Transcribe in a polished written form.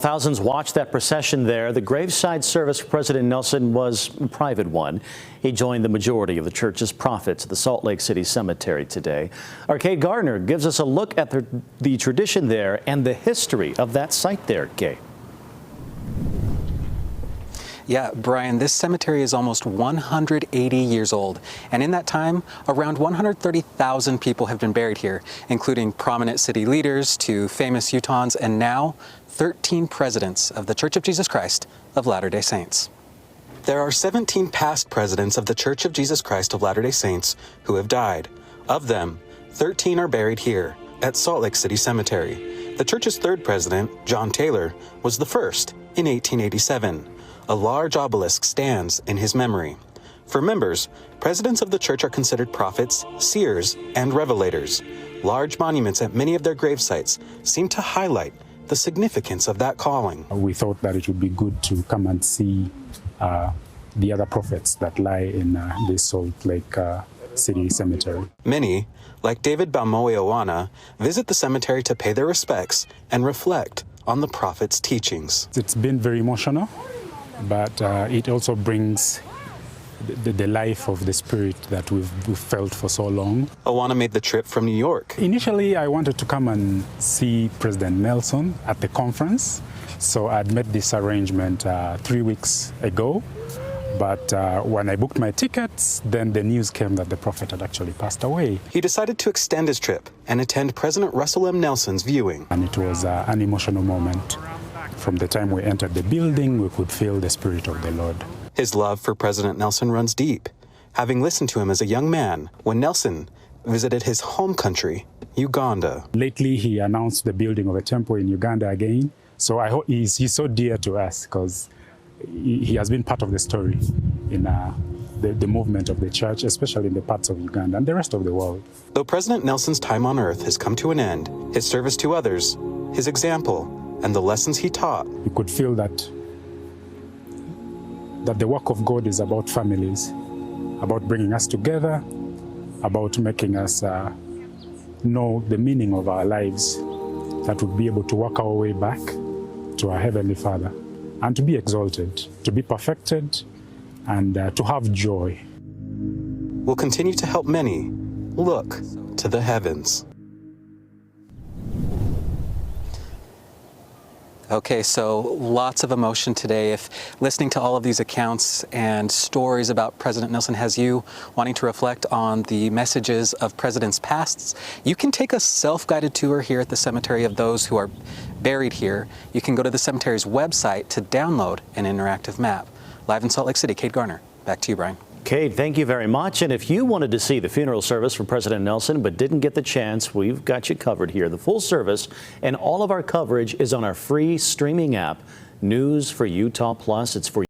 Thousands watched that procession there. The graveside service for President Nelson was a private one. He joined the majority of the church's prophets at the Salt Lake City Cemetery today. Our Kate Gardner gives us a look at the tradition there and the history of that site there, Kate. Yeah, Brian, this cemetery is almost 180 years old. And in that time, around 130,000 people have been buried here, including prominent city leaders to famous Utahns, and now 13 presidents of the Church of Jesus Christ of Latter-day Saints. There are 17 past presidents of the Church of Jesus Christ of Latter-day Saints who have died. Of them, 13 are buried here at Salt Lake City Cemetery. The church's third president, John Taylor, was the first in 1887. A large obelisk stands in his memory. For members, presidents of the church are considered prophets, seers, and revelators. Large monuments at many of their grave sites seem to highlight the significance of that calling. We thought that it would be good to come and see the other prophets that lie in this Salt Lake City Cemetery. Many, like David Bamoe-Owana, visit the cemetery to pay their respects and reflect on the prophet's teachings. It's been very emotional, but it also brings the life of the spirit that we've felt for so long. Owana made the trip from New York. Initially, I wanted to come and see President Nelson at the conference, so I'd made this arrangement 3 weeks ago. But when I booked my tickets, then the news came that the prophet had actually passed away. He decided to extend his trip and attend President Russell M. Nelson's viewing. And it was an emotional moment. From the time we entered the building, we could feel the spirit of the Lord. His love for President Nelson runs deep, having listened to him as a young man when Nelson visited his home country, Uganda. Lately, he announced the building of a temple in Uganda again. So I hope he's so dear to us because he has been part of the story in the movement of the church, especially in the parts of Uganda and the rest of the world. Though President Nelson's time on earth has come to an end, his service to others, his example, and the lessons he taught. You could feel that the work of God is about families, about bringing us together, about making us know the meaning of our lives, that we'll be able to work our way back to our Heavenly Father, and to be exalted, to be perfected, and to have joy. We'll continue to help many look to the heavens. Okay, so lots of emotion today. If listening to all of these accounts and stories about President Nelson has you wanting to reflect on the messages of presidents past, you can take a self-guided tour here at the cemetery of those who are buried here. You can go to the cemetery's website to download an interactive map. Live in Salt Lake City, Kate Gardner. Back to you, Brian. Kate, thank you very much. And if you wanted to see the funeral service for President Nelson but didn't get the chance, we've got you covered here. The full service and all of our coverage is on our free streaming app, News for Utah Plus. It's for